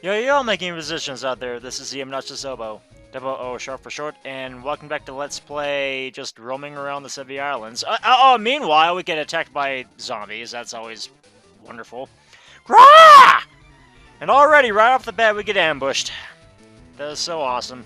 Yo, my game musicians out there, this is the obnoxiousoboe, double O short for short, and welcome back to Let's Play just roaming around the Sevi Islands. Meanwhile, we get attacked by zombies, that's always wonderful. Grah! And already, right off the bat, we get ambushed. That is so awesome.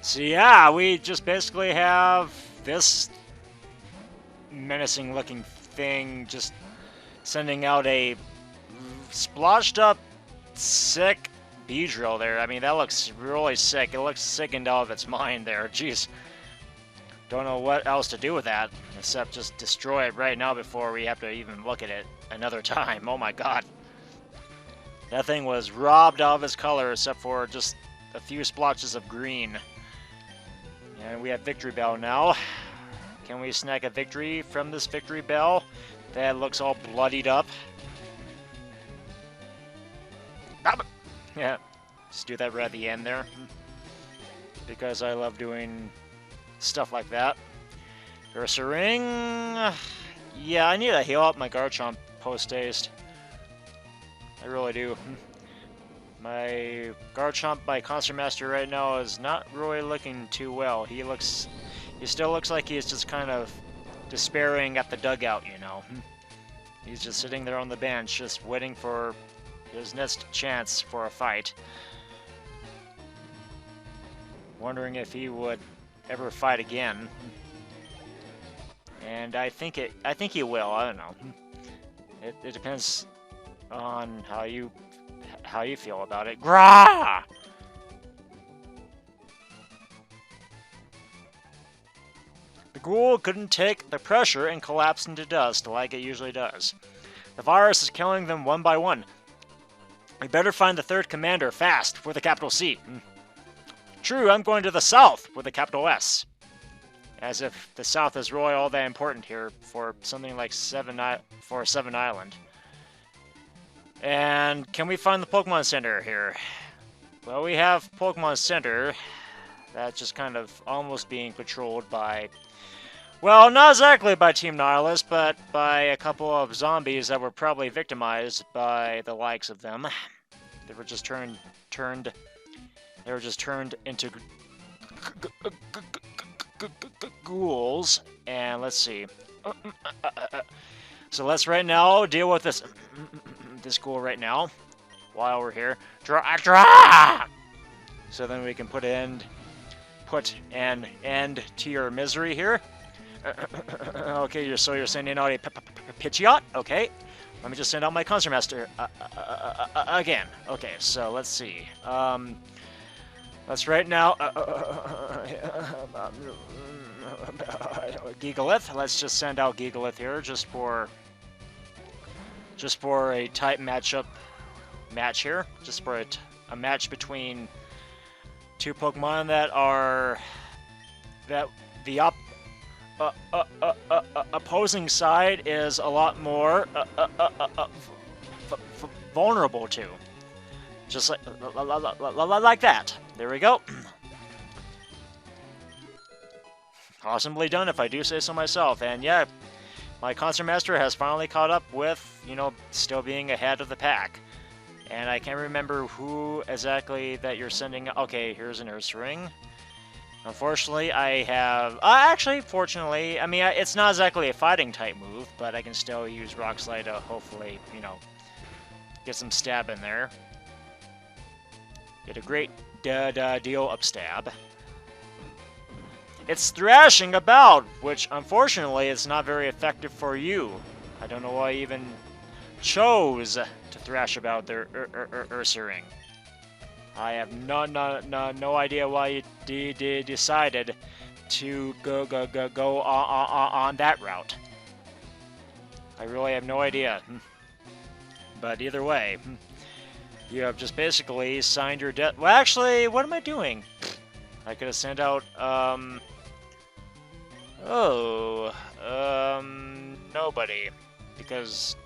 So yeah, we just basically have this menacing looking thing just sending out a splotched up sick Beedrill there. I mean, that looks really sick. It looks sickened out of its mind there. Jeez. Don't know what else to do with that, except just destroy it right now before we have to even look at it another time. Oh my god. That thing was robbed of its color, except for just a few splotches of green. And we have Victory Bell now. Can we snag a victory from this Victory Bell? That looks all bloodied up. Yeah, just do that right at the end there. Because I love doing stuff like that. Ring. Yeah, I need to heal up my Garchomp post-haste. I really do. My Garchomp, my Concert Master right now is not really looking too well. He still looks like he's just kind of despairing at the dugout, you know. He's just sitting there on the bench, just waiting for his next chance for a fight. Wondering if he would ever fight again. And I think he will. I don't know. It depends on how you feel about it. Grah! The ghoul couldn't take the pressure and collapsed into dust like it usually does. The virus is killing them one by one. We better find the third commander fast with a capital C. True, I'm going to the south with a capital S. As if the south is really all that important here for something like Seven Island. And can we find the Pokemon Center here? Well, we have Pokemon Center. That's just kind of almost being controlled by... Well, not exactly by Team Nihilist, but by a couple of zombies that were probably victimized by the likes of them. They were just turned into ghouls. And let's see. So let's right now deal with this ghoul right now while we're here. Draw! So then we can put an end to your misery here. Okay, you're sending out a Pidgeot? Okay. Let me just send out my Concert Master again. Okay, so let's see. Let's right now... Gigalith. Let's just send out Gigalith here just for a type match here. Just for a match between two Pokemon that are... the opposing side is a lot more vulnerable to. Just like that. There we go. Awesomely done, if I do say so myself. And yeah, my Concert Master has finally caught up with, you know, still being ahead of the pack. And I can't remember who exactly that you're sending. Okay, here's an Ring. Unfortunately, I have... actually, fortunately, I mean, it's not exactly a fighting-type move, but I can still use Rock Slide to hopefully, you know, get some stab in there. Get a great deal of stab. It's thrashing about, which, unfortunately, is not very effective for you. I don't know why I even chose to thrash about their Ursaring. I have no idea why you decided to go on that route. I really have no idea. But either way, you have just basically signed your death. Well, actually, what am I doing? I could have sent out, nobody. Because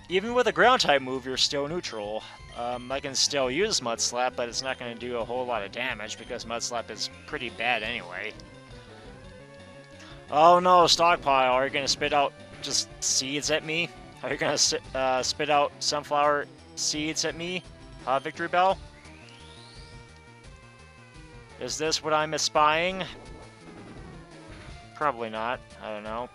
even with a ground-type move, you're still neutral. I can still use Mud Slap, but it's not going to do a whole lot of damage because Mud Slap is pretty bad anyway. Oh no, Stockpile, are you going to spit out just seeds at me? Are you gonna spit out sunflower seeds at me, Victory Bell? Is this what I'm espying? Probably not. I don't know.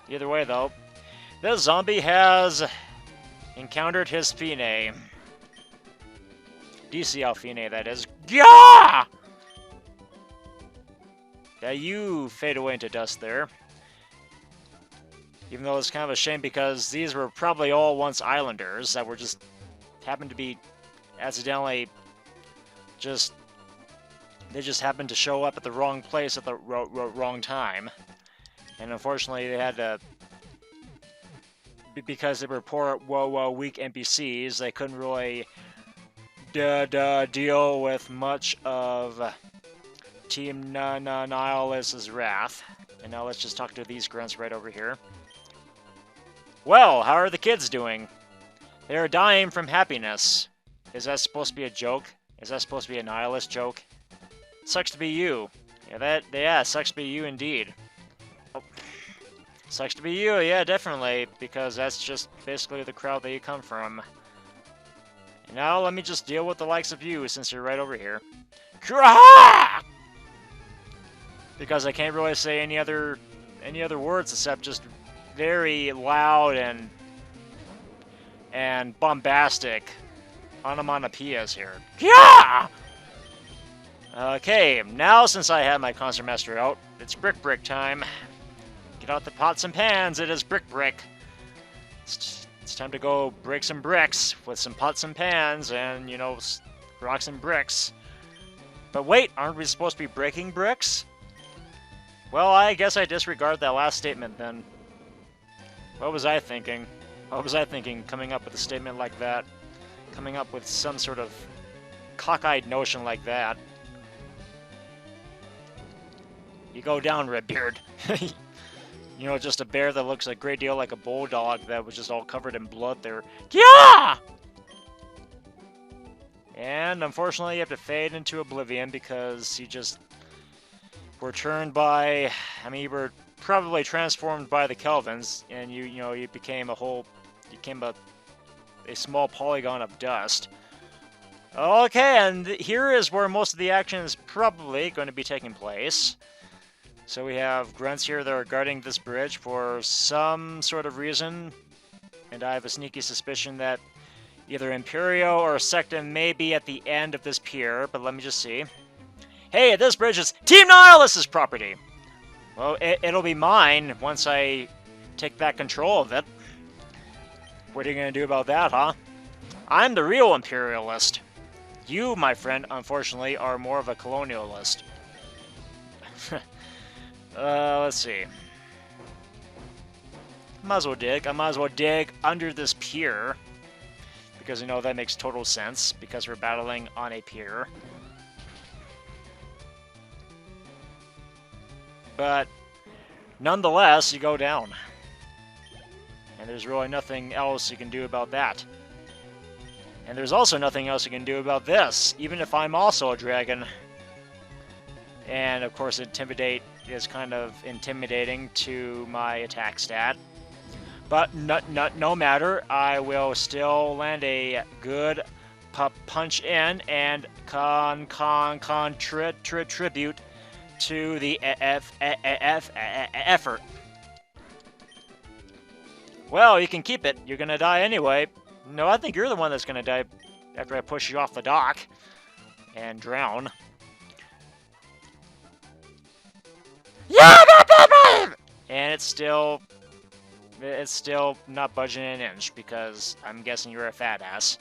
Either way, though, this zombie has encountered his Fine. DCL Fine, that is. Yeah! Yeah, you fade away into dust there. Even though it's kind of a shame because these were probably all once islanders that were just happened to be accidentally they just happened to show up at the wrong place at the wrong time. And unfortunately they had to, because they were poor, weak NPCs, they couldn't really deal with much of Team Nihilist's wrath. And now let's just talk to these grunts right over here. Well, how are the kids doing? They are dying from happiness. Is that supposed to be a joke? Is that supposed to be a nihilist joke? Sucks to be you. Yeah, sucks to be you indeed. Oh. Sucks to be you, yeah, definitely, because that's just basically the crowd that you come from. And now let me just deal with the likes of you since you're right over here. Because I can't really say any other words except just very loud and bombastic onomatopoeias here. Yeah! Okay, now since I have my concert master out, it's brick time. Get out the pots and pans, it is brick. It's time to go break some bricks with some pots and pans and, you know, rocks and bricks. But wait, aren't we supposed to be breaking bricks? Well, I guess I disregard that last statement then. What was I thinking? What was I thinking coming up with a statement like that? Coming up with some sort of cockeyed notion like that? You go down, Redbeard. You know, just a bear that looks a great deal like a bulldog that was just all covered in blood there. Yeah! And unfortunately, you have to fade into oblivion because you just were turned by, I mean, you were probably transformed by the Kelvins, and you became a small polygon of dust. Okay, and here is where most of the action is probably going to be taking place. So we have grunts here that are guarding this bridge for some sort of reason, and I have a sneaky suspicion that either Imperio or Secta may be at the end of this pier, but let me just see. Hey, this bridge is Team Nihilist's property! Well, it'll be mine once I take back control of it. What are you going to do about that, huh? I'm the real imperialist. You, my friend, unfortunately, are more of a colonialist. Let's see. I might as well dig under this pier. Because, you know, that makes total sense. Because we're battling on a pier. But nonetheless, you go down. And there's really nothing else you can do about that. And there's also nothing else you can do about this, even if I'm also a dragon. And of course, intimidate is kind of intimidating to my attack stat. But no matter, I will still land a good punch in and contribute to the effort. Well, you can keep it. You're gonna die anyway. No, I think you're the one that's gonna die after I push you off the dock and drown. Yeah, and it's still not budging an inch because I'm guessing you're a fat ass.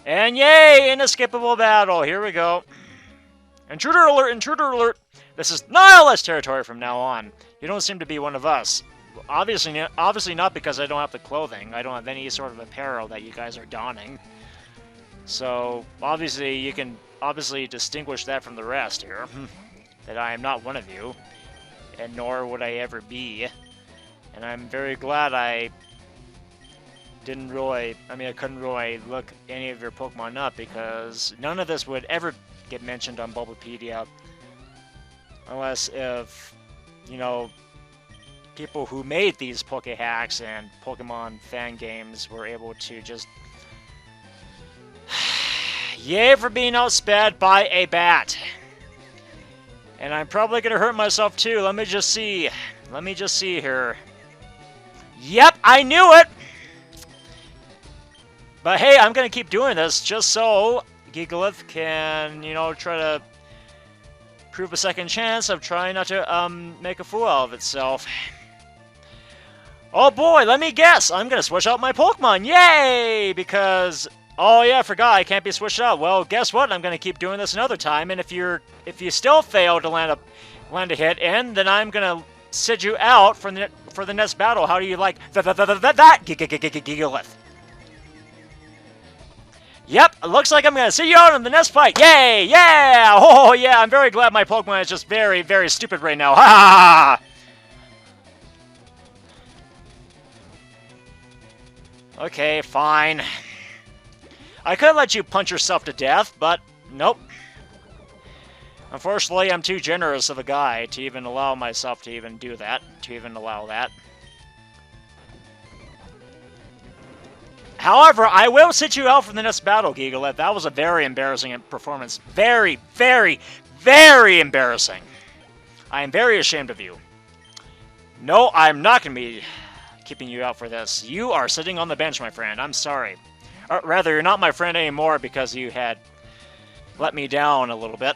And yay, inescapable battle. Here we go. Intruder alert! Intruder alert! This is Nihilist territory from now on. You don't seem to be one of us. Obviously not because I don't have the clothing. I don't have any sort of apparel that you guys are donning. So, obviously, you can distinguish that from the rest here. That I am not one of you. And nor would I ever be. And I'm very glad I couldn't really look any of your Pokemon up because none of this would ever get mentioned on Bulbapedia. Unless if, you know, people who made these Poké-hacks and Pokemon fan games were able to just... Yay for being outsped by a bat! And I'm probably gonna hurt myself too. Let me just see. Let me just see here. Yep, I knew it! But hey, I'm gonna keep doing this just so Gigalith can, you know, try to prove a second chance of trying not to make a fool out of itself. Oh boy, let me guess! I'm gonna switch out my Pokemon! Yay! Because, oh yeah, I forgot, I can't be switched out. Well, guess what? I'm gonna keep doing this another time, and if you still fail to land a hit in, then I'm gonna sit you out for the next battle. How do you like that Gigalith? Yep, it looks like I'm gonna see you out in the next fight. Yay! Yeah! Oh yeah, I'm very glad my Pokemon is just very, very stupid right now. Ha ha ha! Okay, fine. I could let you punch yourself to death, but nope. Unfortunately, I'm too generous of a guy to even allow myself to even do that, to even allow that. However, I will sit you out for the next battle, Gigalith. That was a very embarrassing performance. Very, very, very embarrassing. I am very ashamed of you. No, I'm not going to be keeping you out for this. You are sitting on the bench, my friend. I'm sorry. Or rather, you're not my friend anymore because you had let me down a little bit.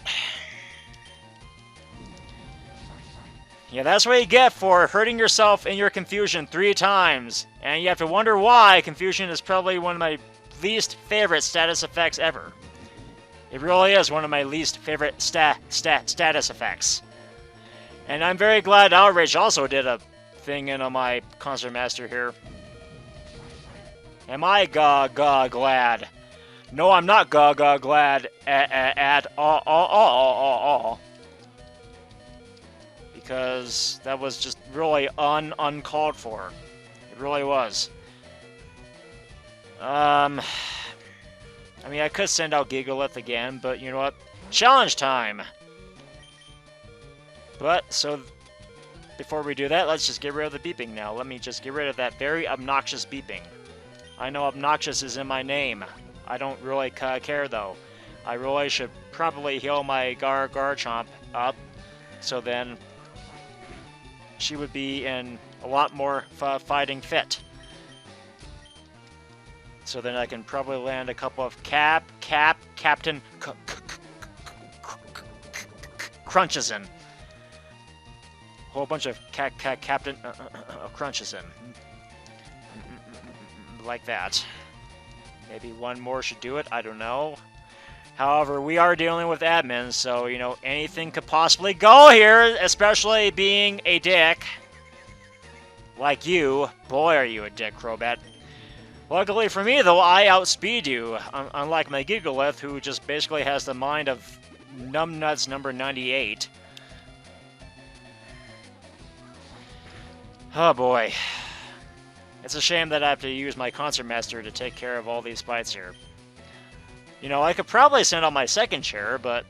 Yeah, that's what you get for hurting yourself in your confusion 3 times. And you have to wonder why confusion is probably one of my least favorite status effects ever. It really is one of my least favorite status effects. And I'm very glad Outrage also did a thing in on my Concert Master here. Am I glad? No, I'm not glad at all. Because that was just really uncalled for. It really was. I mean, I could send out Gigalith again, but you know what? Challenge time! But, so, before we do that, let's just get rid of the beeping now. Let me just get rid of that very obnoxious beeping. I know obnoxious is in my name. I don't really care, though. I really should probably heal my Garchomp up, so then she would be in a lot more fighting fit. So then I can probably land a couple of Captain Crunches in. Whole bunch of Captain Crunches in. Like that. Maybe one more should do it, I don't know. However, we are dealing with admins, so, you know, anything could possibly go here, especially being a dick. Like you. Boy, are you a dick, Crobat. Luckily for me, though, I outspeed you, unlike my Gigalith, who just basically has the mind of Numbnuts number 98. Oh boy. It's a shame that I have to use my Concert Master to take care of all these fights here. You know, I could probably send out my second chair, but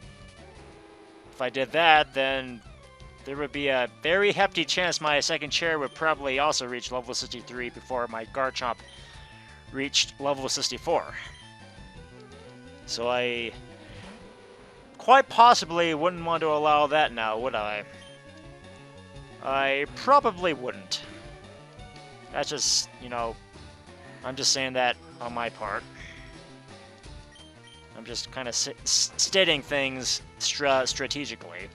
if I did that, then there would be a very hefty chance my second chair would probably also reach level 63 before my Garchomp reached level 64. So I quite possibly wouldn't want to allow that now, would I? I probably wouldn't. That's just, you know, I'm just saying that on my part. I'm just kind of stating things strategically.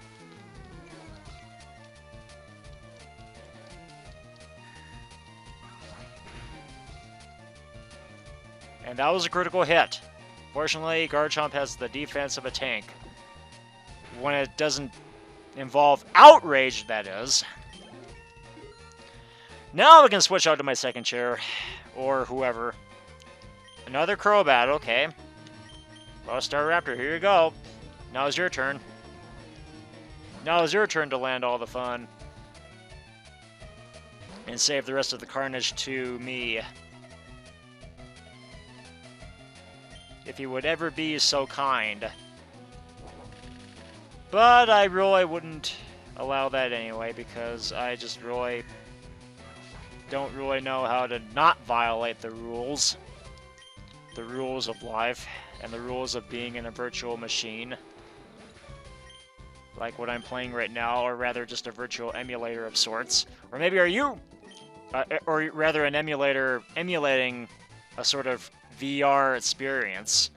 And that was a critical hit. Fortunately, Garchomp has the defense of a tank. When it doesn't involve outrage, that is. Now we can switch out to my second chair, or whoever. Another Crobat, okay. Lost Star Raptor, here you go. Now it's your turn. Now it's your turn to land all the fun. And save the rest of the carnage to me. If you would ever be so kind. But I really wouldn't allow that anyway, because I just really don't really know how to not violate the rules of life, and the rules of being in a virtual machine. Like what I'm playing right now, or rather just a virtual emulator of sorts. Or maybe are you, or rather an emulator emulating a sort of VR experience.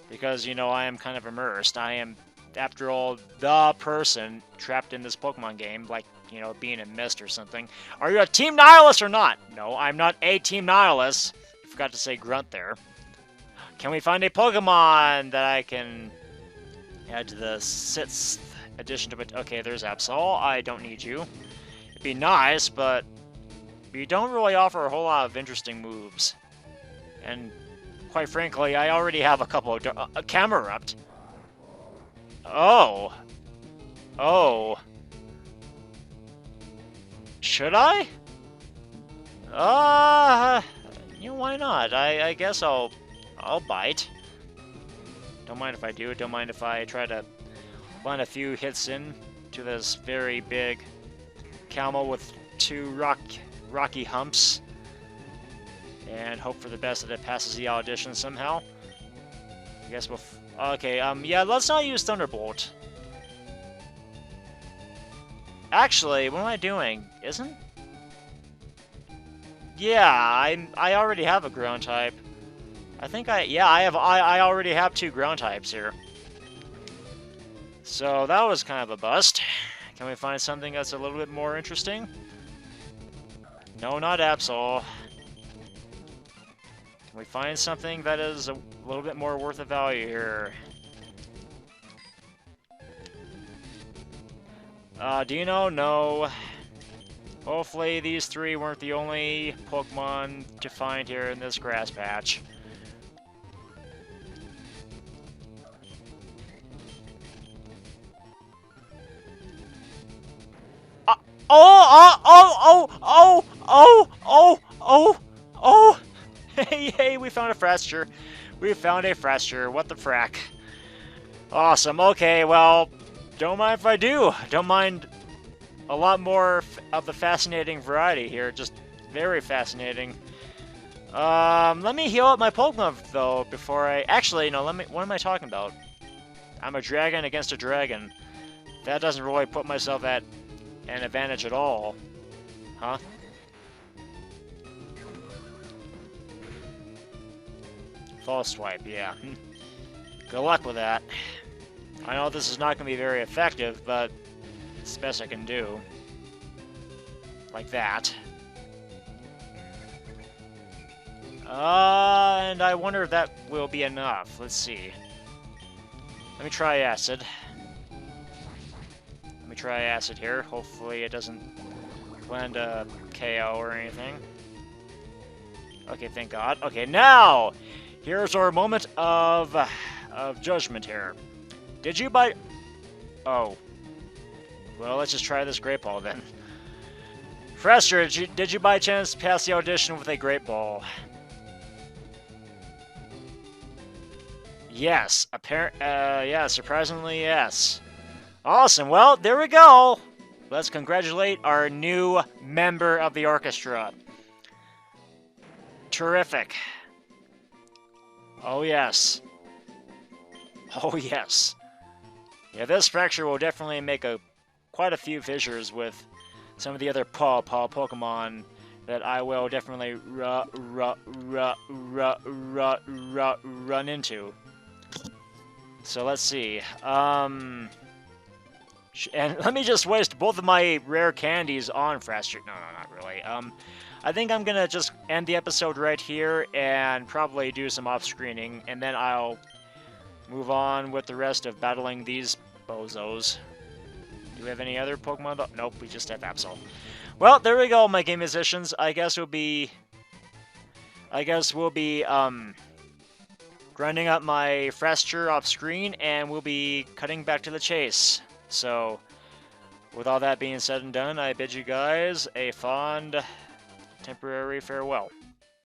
Because, you know, I am kind of immersed. I am, after all, the person trapped in this Pokemon game, like, you know, being a mist or something. Are you a Team Nihilist or not? No, I'm not a Team Nihilist. I forgot to say grunt there. Can we find a Pokemon that I can add to the 6th edition to it? Okay, there's Absol. I don't need you. It'd be nice, but you don't really offer a whole lot of interesting moves. And quite frankly, I already have a couple of Camerupt. Oh. Oh. Should I? You know, why not? I guess I'll bite. Don't mind if I do. Don't mind if I try to land a few hits in to this very big camel with 2 rocky humps. And hope for the best that it passes the audition somehow. I guess we'll... Okay, yeah, let's not use Thunderbolt. Actually, what am I doing? Isn't... Yeah, I already have a ground type. I think I already have 2 ground types here. So that was kind of a bust. Can we find something that's a little bit more interesting? No, not Absol. Can we find something that is a little bit more worth of value here? Do you know? No. Hopefully these 3 weren't the only Pokemon to find here in this grass patch. Oh! Hey, we found a Fraxure. We found a Fraxure. What the frack? Awesome. Okay, well, don't mind if I do. Don't mind a lot more of the fascinating variety here. Just very fascinating. Let me heal up my Pokemon, though, before I... Actually, no, what am I talking about? I'm a dragon against a dragon. That doesn't really put myself at an advantage at all. Huh? False swipe, yeah. Good luck with that. I know this is not going to be very effective, but it's the best I can do. Like that. And I wonder if that will be enough. Let's see. Let me try Acid. Let me try Acid here. Hopefully it doesn't land a KO or anything. Okay, thank God. Okay, now! Here's our moment of judgment here. Did you bite... Oh. Well, let's just try this Great Ball then. Fraxure, did you by chance pass the audition with a Great Ball? Yes. Yeah, surprisingly, yes. Awesome. Well, there we go. Let's congratulate our new member of the orchestra. Terrific. Oh, yes. Oh, yes. Yeah, this Fraxure will definitely make quite a few fissures with some of the other Pokemon that I will definitely run into. So let's see. And let me just waste both of my rare candies on Fraxure. No, not really. I think I'm gonna just end the episode right here and probably do some off-screening, and then I'll move on with the rest of battling these bozos. Do we have any other Pokemon? Nope, we just have Absol. Well, there we go, my game musicians. I guess we'll be grinding up my Fraxure off screen, and we'll be cutting back to the chase. So, with all that being said and done, I bid you guys a fond temporary farewell.